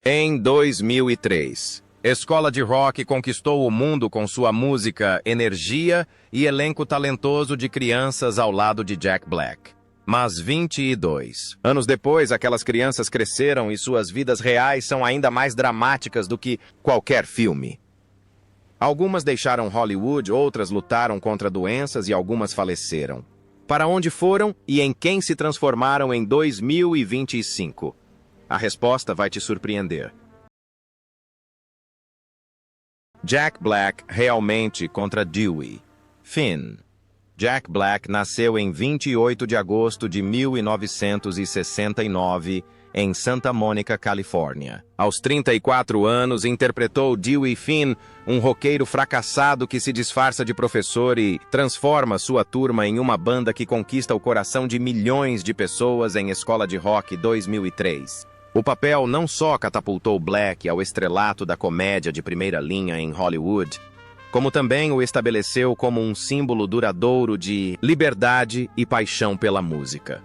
Em 2003, Escola de Rock conquistou o mundo com sua música, energia e elenco talentoso de crianças ao lado de Jack Black. Mas 22 anos depois, aquelas crianças cresceram e suas vidas reais são ainda mais dramáticas do que qualquer filme. Algumas deixaram Hollywood, outras lutaram contra doenças e algumas faleceram. Para onde foram e em quem se transformaram em 2025? A resposta vai te surpreender. Jack Black realmente contra Dewey Finn. Jack Black nasceu em 28 de agosto de 1969 em Santa Mônica, Califórnia. Aos 34 anos, interpretou Dewey Finn, um roqueiro fracassado que se disfarça de professor e transforma sua turma em uma banda que conquista o coração de milhões de pessoas em Escola de Rock 2003. O papel não só catapultou Black ao estrelato da comédia de primeira linha em Hollywood, como também o estabeleceu como um símbolo duradouro de liberdade e paixão pela música.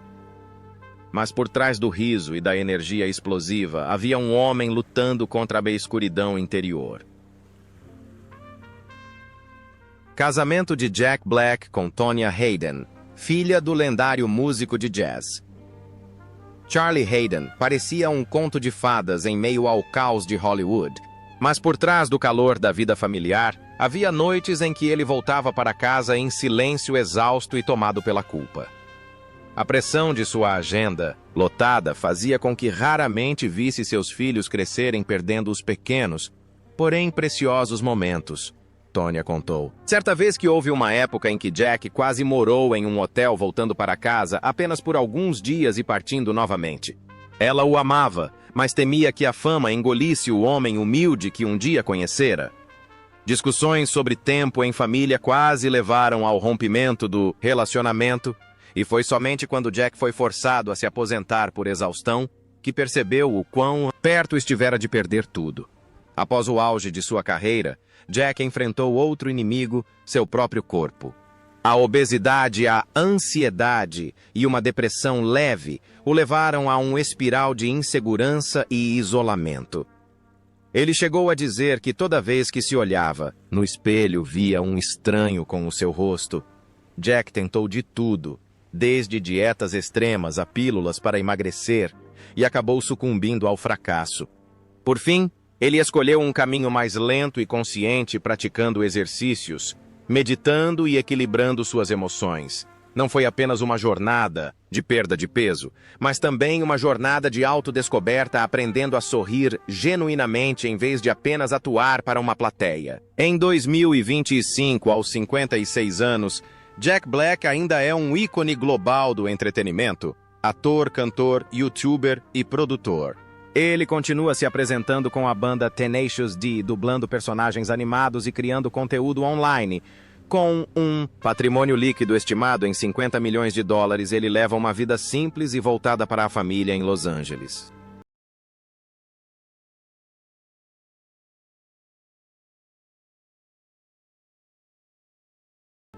Mas por trás do riso e da energia explosiva, havia um homem lutando contra a escuridão interior. Casamento de Jack Black com Tonya Hayden, filha do lendário músico de jazz. Charlie Hayden parecia um conto de fadas em meio ao caos de Hollywood, mas por trás do calor da vida familiar, havia noites em que ele voltava para casa em silêncio, exausto e tomado pela culpa. A pressão de sua agenda lotada fazia com que raramente visse seus filhos crescerem perdendo os pequenos, porém preciosos momentos. Tonya contou. Certa vez que houve uma época em que Jack quase morou em um hotel voltando para casa apenas por alguns dias e partindo novamente. Ela o amava, mas temia que a fama engolisse o homem humilde que um dia conhecera. Discussões sobre tempo em família quase levaram ao rompimento do relacionamento, e foi somente quando Jack foi forçado a se aposentar por exaustão que percebeu o quão perto estivera de perder tudo. Após o auge de sua carreira, Jack enfrentou outro inimigo, seu próprio corpo. A obesidade, a ansiedade e uma depressão leve o levaram a um espiral de insegurança e isolamento. Ele chegou a dizer que toda vez que se olhava, no espelho via um estranho com o seu rosto. Jack tentou de tudo, desde dietas extremas a pílulas para emagrecer, e acabou sucumbindo ao fracasso. Por fim, ele escolheu um caminho mais lento e consciente, praticando exercícios, meditando e equilibrando suas emoções. Não foi apenas uma jornada de perda de peso, mas também uma jornada de autodescoberta, aprendendo a sorrir genuinamente em vez de apenas atuar para uma plateia. Em 2025, aos 56 anos, Jack Black ainda é um ícone global do entretenimento, ator, cantor, youtuber e produtor. Ele continua se apresentando com a banda Tenacious D, dublando personagens animados e criando conteúdo online. Com um patrimônio líquido estimado em 50 milhões de dólares, ele leva uma vida simples e voltada para a família em Los Angeles.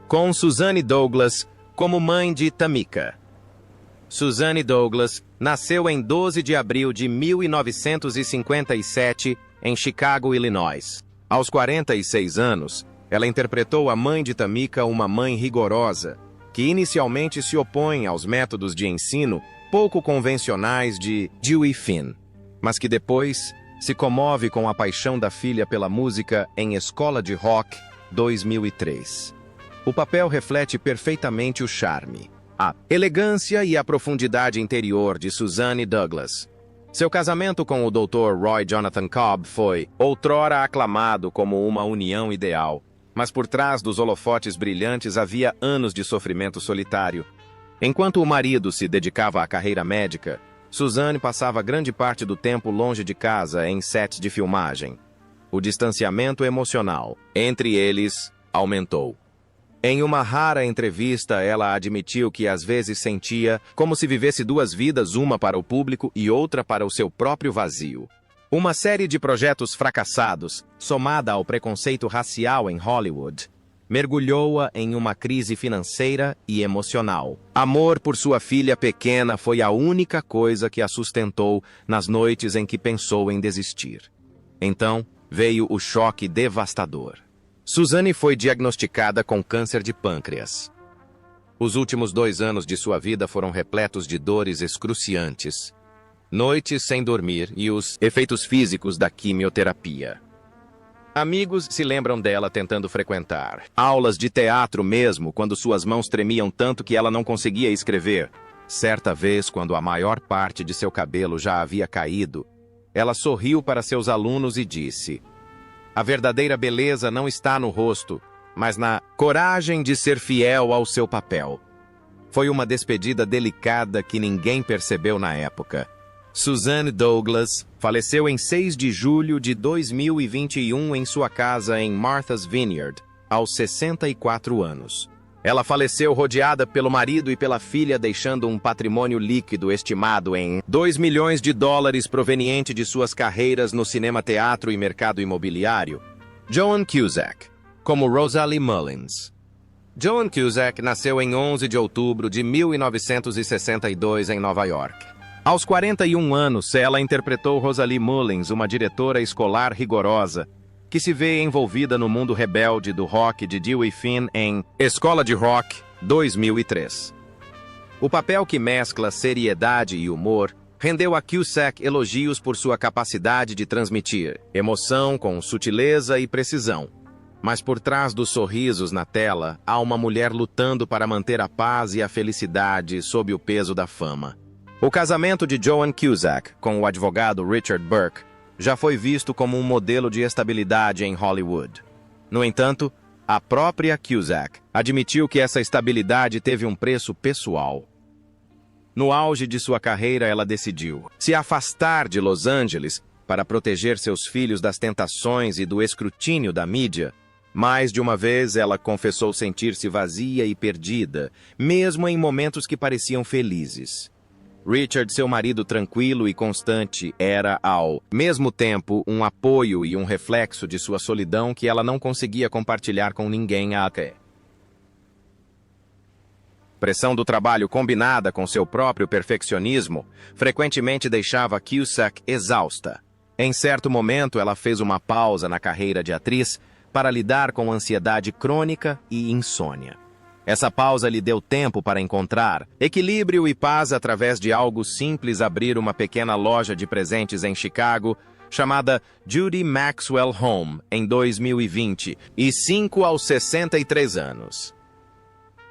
Com Suzanne Douglas como mãe de Tamika. Suzanne Douglas nasceu em 12 de abril de 1957 em Chicago, Illinois. Aos 46 anos, ela interpretou a mãe de Tamika, uma mãe rigorosa, que inicialmente se opõe aos métodos de ensino pouco convencionais de Dewey Finn, mas que depois se comove com a paixão da filha pela música em Escola de Rock 2003. O papel reflete perfeitamente o charme, a elegância e a profundidade interior de Suzanne Douglas. Seu casamento com o Dr. Roy Jonathan Cobb foi, outrora, aclamado como uma união ideal, mas por trás dos holofotes brilhantes havia anos de sofrimento solitário. Enquanto o marido se dedicava à carreira médica, Suzanne passava grande parte do tempo longe de casa em sets de filmagem. O distanciamento emocional entre eles aumentou. Em uma rara entrevista, ela admitiu que às vezes sentia como se vivesse duas vidas, uma para o público e outra para o seu próprio vazio. Uma série de projetos fracassados, somada ao preconceito racial em Hollywood, mergulhou-a em uma crise financeira e emocional. Amor por sua filha pequena foi a única coisa que a sustentou nas noites em que pensou em desistir. Então, veio o choque devastador. Suzanne foi diagnosticada com câncer de pâncreas. Os últimos 2 anos de sua vida foram repletos de dores excruciantes, noites sem dormir e os efeitos físicos da quimioterapia. Amigos se lembram dela tentando frequentar aulas de teatro mesmo quando suas mãos tremiam tanto que ela não conseguia escrever. Certa vez, quando a maior parte de seu cabelo já havia caído, ela sorriu para seus alunos e disse: "A verdadeira beleza não está no rosto, mas na coragem de ser fiel ao seu papel." Foi uma despedida delicada que ninguém percebeu na época. Suzanne Douglas faleceu em 6 de julho de 2021 em sua casa em Martha's Vineyard, aos 64 anos. Ela faleceu rodeada pelo marido e pela filha, deixando um patrimônio líquido estimado em $2 milhões proveniente de suas carreiras no cinema, teatro e mercado imobiliário. Joan Cusack, como Rosalie Mullins. Joan Cusack nasceu em 11 de outubro de 1962 em Nova York. Aos 41 anos, ela interpretou Rosalie Mullins, uma diretora escolar rigorosa, que se vê envolvida no mundo rebelde do rock de Dewey Finn em Escola de Rock, 2003. O papel, que mescla seriedade e humor, rendeu a Cusack elogios por sua capacidade de transmitir emoção com sutileza e precisão. Mas por trás dos sorrisos na tela, há uma mulher lutando para manter a paz e a felicidade sob o peso da fama. O casamento de Joan Cusack com o advogado Richard Burke já foi visto como um modelo de estabilidade em Hollywood. No entanto, a própria Cusack admitiu que essa estabilidade teve um preço pessoal. No auge de sua carreira, ela decidiu se afastar de Los Angeles para proteger seus filhos das tentações e do escrutínio da mídia. Mais de uma vez, ela confessou sentir-se vazia e perdida, mesmo em momentos que pareciam felizes. Richard, seu marido tranquilo e constante, era, ao mesmo tempo, um apoio e um reflexo de sua solidão que ela não conseguia compartilhar com ninguém até. Pressão do trabalho combinada com seu próprio perfeccionismo frequentemente deixava Cusack exausta. Em certo momento, ela fez uma pausa na carreira de atriz para lidar com ansiedade crônica e insônia. Essa pausa lhe deu tempo para encontrar equilíbrio e paz através de algo simples: abrir uma pequena loja de presentes em Chicago, chamada Judy Maxwell Home, em 2020, e 5 aos 63 anos.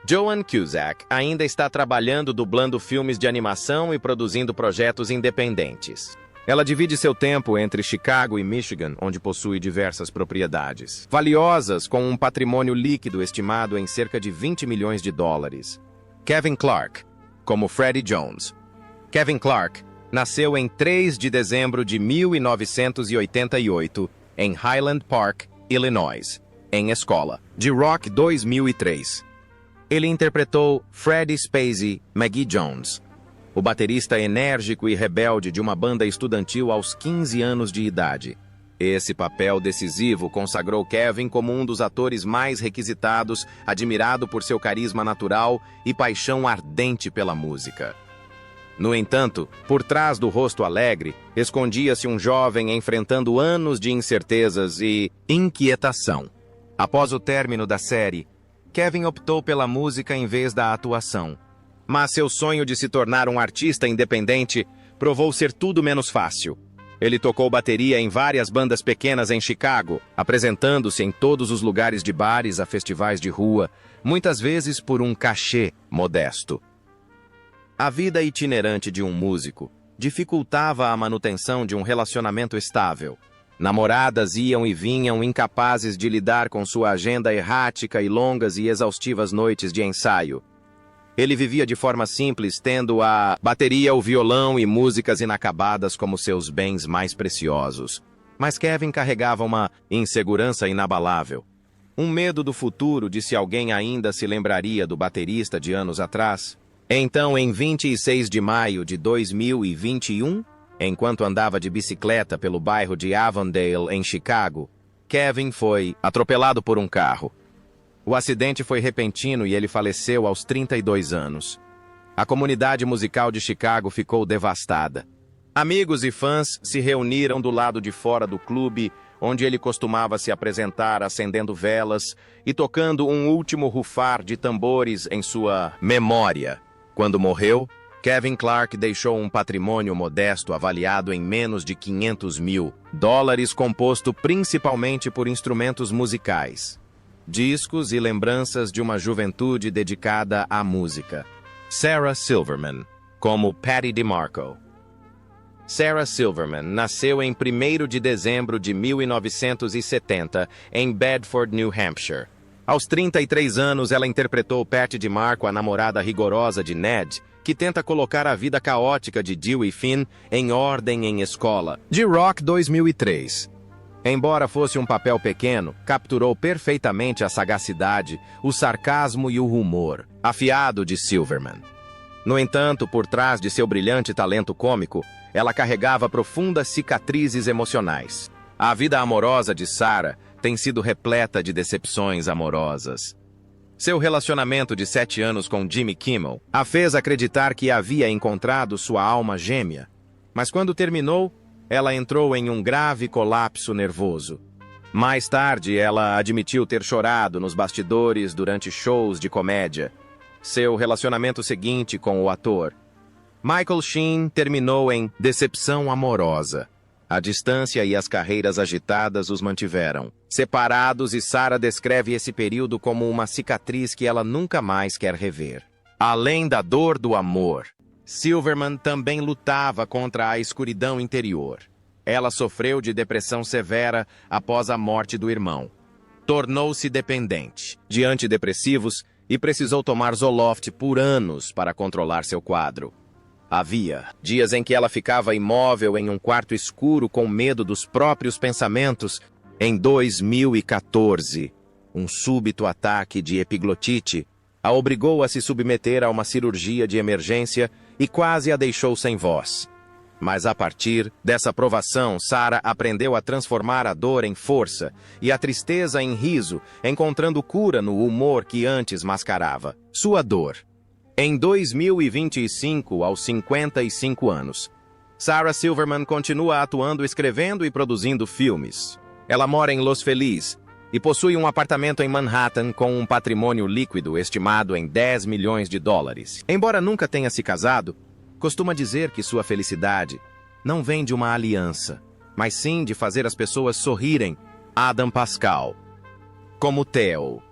Joan Cusack ainda está trabalhando dublando filmes de animação e produzindo projetos independentes. Ela divide seu tempo entre Chicago e Michigan, onde possui diversas propriedades valiosas, com um patrimônio líquido estimado em cerca de $20 milhões. Kevin Clark, como Freddie Jones. Kevin Clark nasceu em 3 de dezembro de 1988, em Highland Park, Illinois, em Escola de Rock, 2003. Ele interpretou Freddie Spacey McGee Jones, o baterista enérgico e rebelde de uma banda estudantil aos 15 anos de idade. Esse papel decisivo consagrou Kevin como um dos atores mais requisitados, admirado por seu carisma natural e paixão ardente pela música. No entanto, por trás do rosto alegre, escondia-se um jovem enfrentando anos de incertezas e inquietação. Após o término da série, Kevin optou pela música em vez da atuação. Mas seu sonho de se tornar um artista independente provou ser tudo menos fácil. Ele tocou bateria em várias bandas pequenas em Chicago, apresentando-se em todos os lugares de bares a festivais de rua, muitas vezes por um cachê modesto. A vida itinerante de um músico dificultava a manutenção de um relacionamento estável. Namoradas iam e vinham, incapazes de lidar com sua agenda errática e longas e exaustivas noites de ensaio. Ele vivia de forma simples, tendo a bateria, o violão e músicas inacabadas como seus bens mais preciosos. Mas Kevin carregava uma insegurança inabalável. Um medo do futuro, de se alguém ainda se lembraria do baterista de anos atrás. Então, em 26 de maio de 2021, enquanto andava de bicicleta pelo bairro de Avondale, em Chicago, Kevin foi atropelado por um carro. O acidente foi repentino e ele faleceu aos 32 anos. A comunidade musical de Chicago ficou devastada. Amigos e fãs se reuniram do lado de fora do clube, onde ele costumava se apresentar acendendo velas e tocando um último rufar de tambores em sua memória. Quando morreu, Kevin Clark deixou um patrimônio modesto avaliado em menos de $500 mil, composto principalmente por instrumentos musicais, discos e lembranças de uma juventude dedicada à música. Sarah Silverman, como Patty DeMarco. Sarah Silverman nasceu em 1º de dezembro de 1970 em Bedford, New Hampshire. Aos 33 anos, ela interpretou Patty DeMarco, a namorada rigorosa de Ned, que tenta colocar a vida caótica de Dewey Finn em ordem em escola. De Rock 2003. Embora fosse um papel pequeno, capturou perfeitamente a sagacidade, o sarcasmo e o humor afiado de Silverman. No entanto, por trás de seu brilhante talento cômico, ela carregava profundas cicatrizes emocionais. A vida amorosa de Sarah tem sido repleta de decepções amorosas. Seu relacionamento de 7 anos com Jimmy Kimmel a fez acreditar que havia encontrado sua alma gêmea. Mas quando terminou, ela entrou em um grave colapso nervoso. Mais tarde, ela admitiu ter chorado nos bastidores durante shows de comédia. Seu relacionamento seguinte com o ator Michael Sheen terminou em decepção amorosa. A distância e as carreiras agitadas os mantiveram separados e Sarah descreve esse período como uma cicatriz que ela nunca mais quer rever. Além da dor do amor, Silverman também lutava contra a escuridão interior. Ela sofreu de depressão severa após a morte do irmão. Tornou-se dependente de antidepressivos e precisou tomar Zoloft por anos para controlar seu quadro. Havia dias em que ela ficava imóvel em um quarto escuro com medo dos próprios pensamentos. Em 2014, um súbito ataque de epiglotite a obrigou a se submeter a uma cirurgia de emergência e quase a deixou sem voz. Mas a partir dessa provação, Sarah aprendeu a transformar a dor em força e a tristeza em riso, encontrando cura no humor que antes mascarava sua dor. Em 2025, aos 55 anos, Sarah Silverman continua atuando, escrevendo e produzindo filmes. Ela mora em Los Feliz e possui um apartamento em Manhattan com um patrimônio líquido estimado em $10 milhões. Embora nunca tenha se casado, costuma dizer que sua felicidade não vem de uma aliança, mas sim de fazer as pessoas sorrirem. Adam Pascal. Como Theo.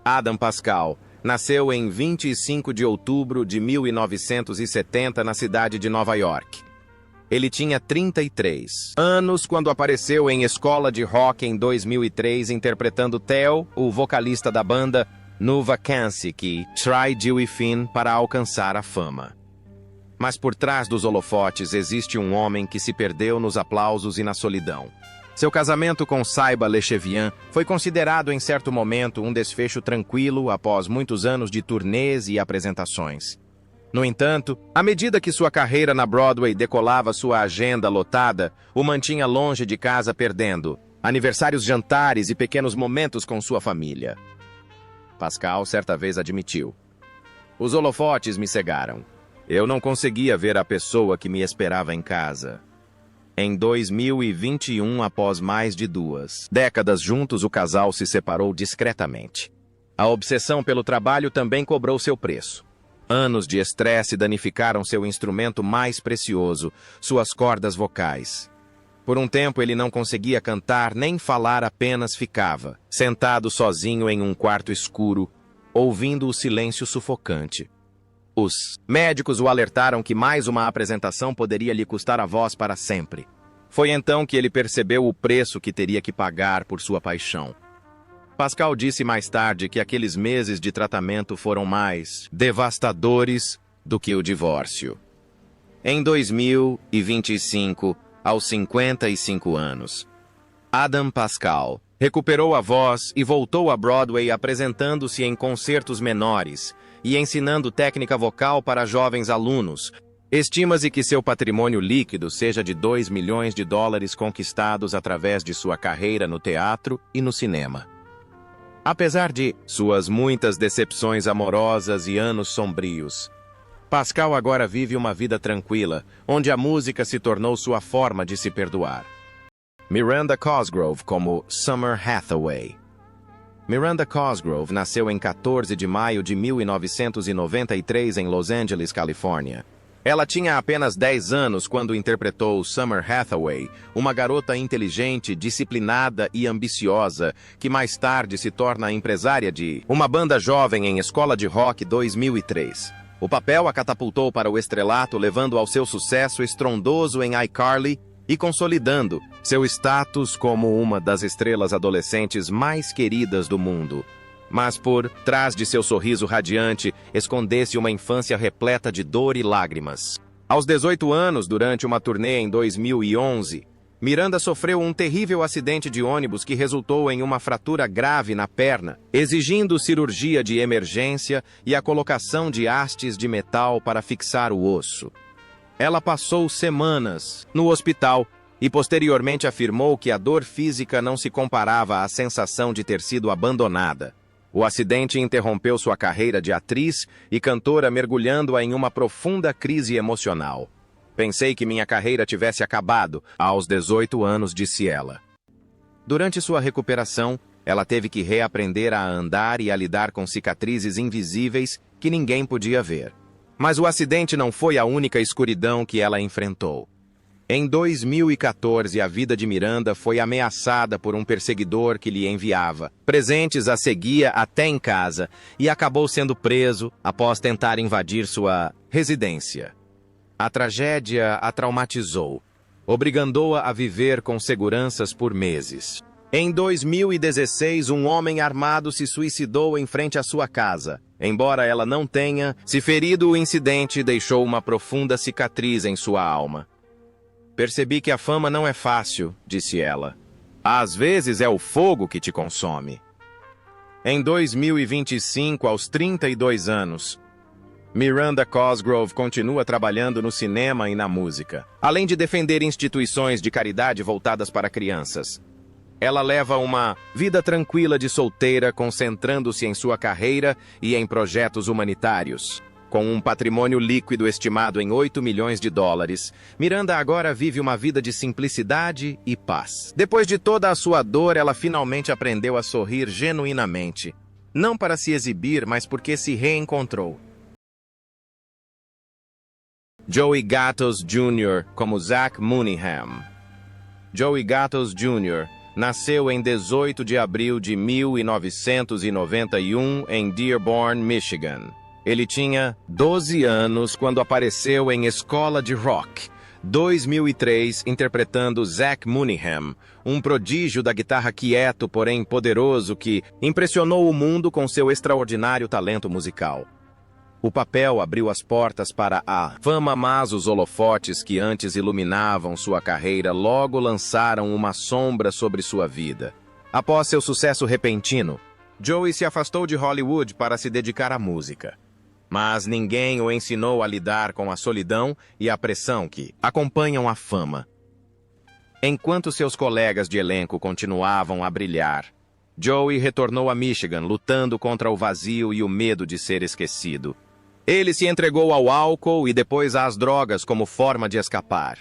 Adam Pascal nasceu em 25 de outubro de 1970 na cidade de Nova York. Ele tinha 33 anos quando apareceu em Escola de Rock em 2003, interpretando Theo, o vocalista da banda, no Vacancy que Try Dewey Finn para alcançar a fama. Mas por trás dos holofotes existe um homem que se perdeu nos aplausos e na solidão. Seu casamento com Saiba Lechevian foi considerado em certo momento um desfecho tranquilo após muitos anos de turnês e apresentações. No entanto, à medida que sua carreira na Broadway decolava, sua agenda lotada o mantinha longe de casa, perdendo aniversários, jantares e pequenos momentos com sua família. Pascal certa vez admitiu: "Os holofotes me cegaram. Eu não conseguia ver a pessoa que me esperava em casa." Em 2021, após mais de 2 décadas juntos, o casal se separou discretamente. A obsessão pelo trabalho também cobrou seu preço. Anos de estresse danificaram seu instrumento mais precioso, suas cordas vocais. Por um tempo ele não conseguia cantar nem falar, apenas ficava sentado sozinho em um quarto escuro, ouvindo o silêncio sufocante. Os médicos o alertaram que mais uma apresentação poderia lhe custar a voz para sempre. Foi então que ele percebeu o preço que teria que pagar por sua paixão. Pascal disse mais tarde que aqueles meses de tratamento foram mais devastadores do que o divórcio. Em 2025, aos 55 anos, Adam Pascal recuperou a voz e voltou a Broadway, apresentando-se em concertos menores e ensinando técnica vocal para jovens alunos. Estima-se que seu patrimônio líquido seja de $2 milhões conquistados através de sua carreira no teatro e no cinema. Apesar de suas muitas decepções amorosas e anos sombrios, Pascal agora vive uma vida tranquila, onde a música se tornou sua forma de se perdoar. Miranda Cosgrove como Summer Hathaway. Miranda Cosgrove nasceu em 14 de maio de 1993 em Los Angeles, Califórnia. Ela tinha apenas 10 anos quando interpretou Summer Hathaway, uma garota inteligente, disciplinada e ambiciosa, que mais tarde se torna empresária de uma banda jovem em escola de rock 2003. O papel a catapultou para o estrelato, levando ao seu sucesso estrondoso em iCarly e consolidando seu status como uma das estrelas adolescentes mais queridas do mundo. Mas por trás de seu sorriso radiante, escondesse uma infância repleta de dor e lágrimas. Aos 18 anos, durante uma turnê em 2011, Miranda sofreu um terrível acidente de ônibus que resultou em uma fratura grave na perna, exigindo cirurgia de emergência e a colocação de hastes de metal para fixar o osso. Ela passou semanas no hospital e posteriormente afirmou que a dor física não se comparava à sensação de ter sido abandonada. O acidente interrompeu sua carreira de atriz e cantora, mergulhando-a em uma profunda crise emocional. Pensei que minha carreira tivesse acabado aos 18 anos, disse ela. Durante sua recuperação, ela teve que reaprender a andar e a lidar com cicatrizes invisíveis que ninguém podia ver. Mas o acidente não foi a única escuridão que ela enfrentou. Em 2014, a vida de Miranda foi ameaçada por um perseguidor que lhe enviava presentes a seguia até em casa e acabou sendo preso após tentar invadir sua residência. A tragédia a traumatizou, obrigando-a a viver com seguranças por meses. Em 2016, um homem armado se suicidou em frente à sua casa. Embora ela não tenha se ferido, o incidente deixou uma profunda cicatriz em sua alma. Percebi que a fama não é fácil, disse ela. Às vezes é o fogo que te consome. Em 2025, aos 32 anos, Miranda Cosgrove continua trabalhando no cinema e na música, além de defender instituições de caridade voltadas para crianças. Ela leva uma vida tranquila de solteira, concentrando-se em sua carreira e em projetos humanitários. Com um patrimônio líquido estimado em 8 milhões de dólares, Miranda agora vive uma vida de simplicidade e paz. Depois de toda a sua dor, ela finalmente aprendeu a sorrir genuinamente. Não para se exibir, mas porque se reencontrou. Joey Gatos Jr. como Zach Mooneyham. Joey Gatos Jr. nasceu em 18 de abril de 1991 em Dearborn, Michigan. Ele tinha 12 anos quando apareceu em Escola de Rock, 2003, interpretando Zach Mooneyham, um prodígio da guitarra quieto, porém poderoso, que impressionou o mundo com seu extraordinário talento musical. O papel abriu as portas para a fama, mas os holofotes que antes iluminavam sua carreira logo lançaram uma sombra sobre sua vida. Após seu sucesso repentino, Joey se afastou de Hollywood para se dedicar à música. Mas ninguém o ensinou a lidar com a solidão e a pressão que acompanham a fama. Enquanto seus colegas de elenco continuavam a brilhar, Joey retornou a Michigan, lutando contra o vazio e o medo de ser esquecido. Ele se entregou ao álcool e depois às drogas como forma de escapar.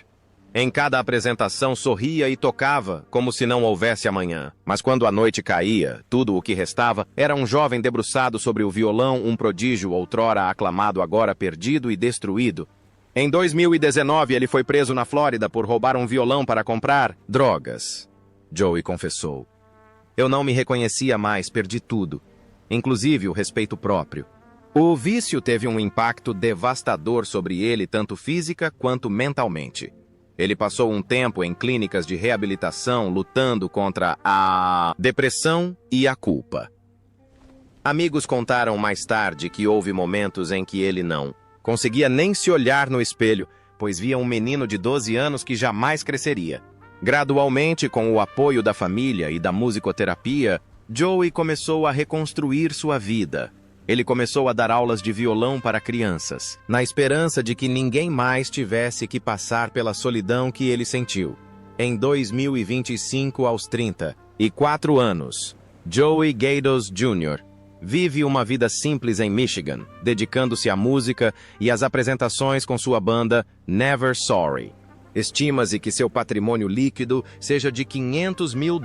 Em cada apresentação sorria e tocava, como se não houvesse amanhã. Mas quando a noite caía, tudo o que restava era um jovem debruçado sobre o violão, um prodígio outrora aclamado, agora perdido e destruído. Em 2019, ele foi preso na Flórida por roubar um violão para comprar drogas. Joey confessou. Eu não me reconhecia mais, perdi tudo, inclusive o respeito próprio. O vício teve um impacto devastador sobre ele, tanto física quanto mentalmente. Ele passou um tempo em clínicas de reabilitação lutando contra a depressão e a culpa. Amigos contaram mais tarde que houve momentos em que ele não conseguia nem se olhar no espelho, pois via um menino de 12 anos que jamais cresceria. Gradualmente, com o apoio da família e da musicoterapia, Joey começou a reconstruir sua vida. Ele começou a dar aulas de violão para crianças, na esperança de que ninguém mais tivesse que passar pela solidão que ele sentiu. Em 2025, aos 34 anos, Joey Gatos Jr. vive uma vida simples em Michigan, dedicando-se à música e às apresentações com sua banda Never Sorry. Estima-se que seu patrimônio líquido seja de $500 mil,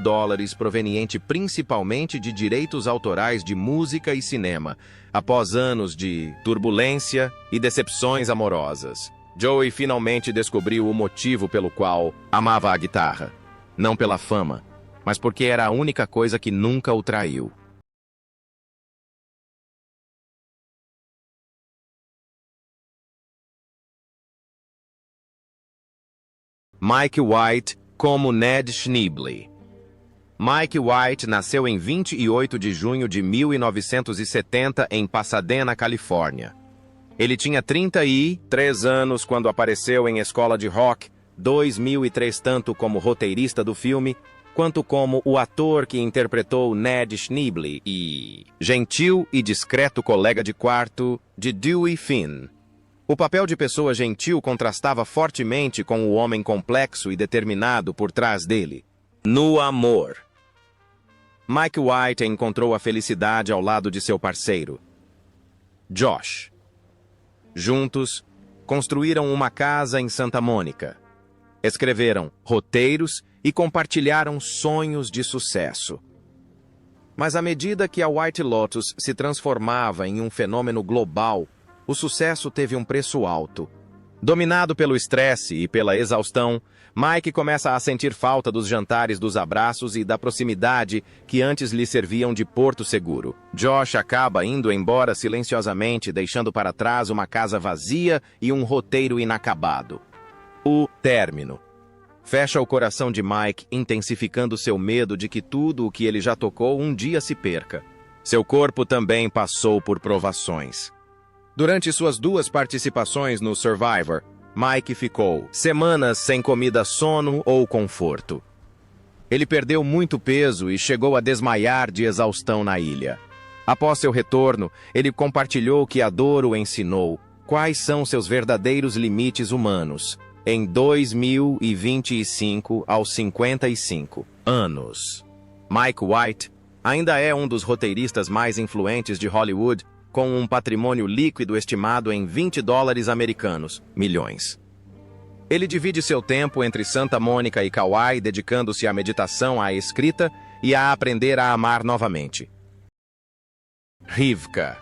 proveniente principalmente de direitos autorais de música e cinema, após anos de turbulência e decepções amorosas. Joey finalmente descobriu o motivo pelo qual amava a guitarra. Não pela fama, mas porque era a única coisa que nunca o traiu. Mike White como Ned Schneebly. Mike White nasceu em 28 de junho de 1970 em Pasadena, Califórnia. Ele tinha 33 anos quando apareceu em Escola de Rock, 2003, tanto como roteirista do filme, quanto como o ator que interpretou Ned Schneebly e gentil e discreto colega de quarto de Dewey Finn. O papel de pessoa gentil contrastava fortemente com o homem complexo e determinado por trás dele. No amor. Mike White encontrou a felicidade ao lado de seu parceiro, Josh. Juntos, construíram uma casa em Santa Mônica. Escreveram roteiros e compartilharam sonhos de sucesso. Mas à medida que a White Lotus se transformava em um fenômeno global, o sucesso teve um preço alto. Dominado pelo estresse e pela exaustão, Mike começa a sentir falta dos jantares, dos abraços e da proximidade que antes lhe serviam de porto seguro. Josh acaba indo embora silenciosamente, deixando para trás uma casa vazia e um roteiro inacabado. O término fecha o coração de Mike, intensificando seu medo de que tudo o que ele já tocou um dia se perca. Seu corpo também passou por provações. Durante suas 2 participações no Survivor, Mike ficou semanas sem comida, sono ou conforto. Ele perdeu muito peso e chegou a desmaiar de exaustão na ilha. Após seu retorno, ele compartilhou que a dor o ensinou quais são seus verdadeiros limites humanos. Em 2025, aos 55 anos. Mike White ainda é um dos roteiristas mais influentes de Hollywood, com um patrimônio líquido estimado em $20 americanos, milhões. Ele divide seu tempo entre Santa Mônica e Kauai, dedicando-se à meditação, à escrita e a aprender a amar novamente. Rivka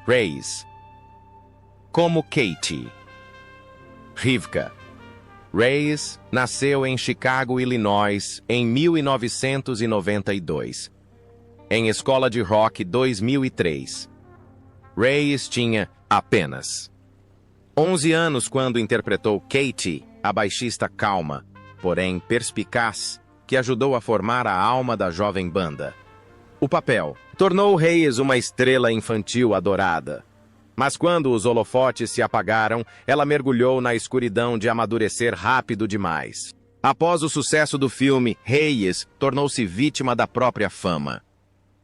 Reyes como Katie. Rivka Reyes nasceu em Chicago, Illinois, em 1992. Em Escola de Rock, 2003. Reyes tinha apenas 11 anos quando interpretou Katie, a baixista calma, porém perspicaz, que ajudou a formar a alma da jovem banda. O papel tornou Reyes uma estrela infantil adorada. Mas quando os holofotes se apagaram, ela mergulhou na escuridão de amadurecer rápido demais. Após o sucesso do filme, Reyes tornou-se vítima da própria fama.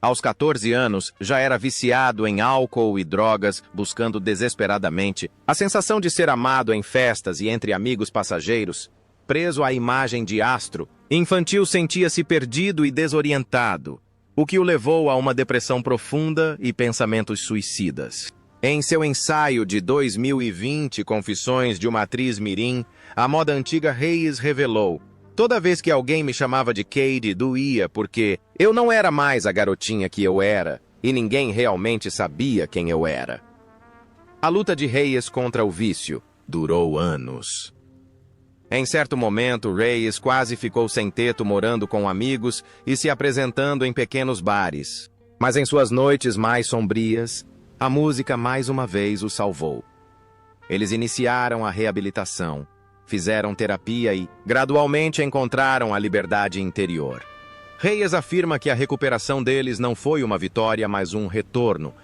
Aos 14 anos, já era viciado em álcool e drogas, buscando desesperadamente a sensação de ser amado em festas e entre amigos passageiros. Preso à imagem de astro, infantil, sentia-se perdido e desorientado, o que o levou a uma depressão profunda e pensamentos suicidas. Em seu ensaio de 2020, Confissões de uma Atriz Mirim, a moda antiga Reyes revelou: toda vez que alguém me chamava de Katie, doía porque eu não era mais a garotinha que eu era e ninguém realmente sabia quem eu era. A luta de Reyes contra o vício durou anos. Em certo momento, Reyes quase ficou sem teto, morando com amigos e se apresentando em pequenos bares. Mas em suas noites mais sombrias, a música mais uma vez o salvou. Eles iniciaram a reabilitação, fizeram terapia e, gradualmente, encontraram a liberdade interior. Reyes afirma que a recuperação deles não foi uma vitória, mas um retorno.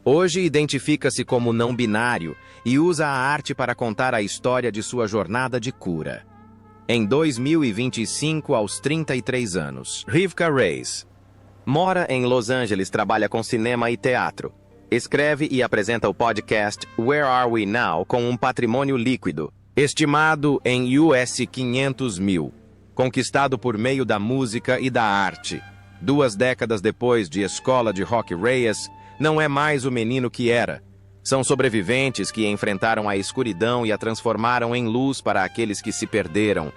Hoje identifica-se como não binário e usa a arte para contar a história de sua jornada de cura. Em 2025, aos 33 anos, Rivka Reyes mora em Los Angeles, trabalha com cinema e teatro. Escreve e apresenta o podcast Where Are We Now, com um patrimônio líquido estimado em US 500 mil, conquistado por meio da música e da arte. 2 décadas depois de Escola de Rock Reyes, não é mais o menino que era. São sobreviventes que enfrentaram a escuridão e a transformaram em luz para aqueles que se perderam.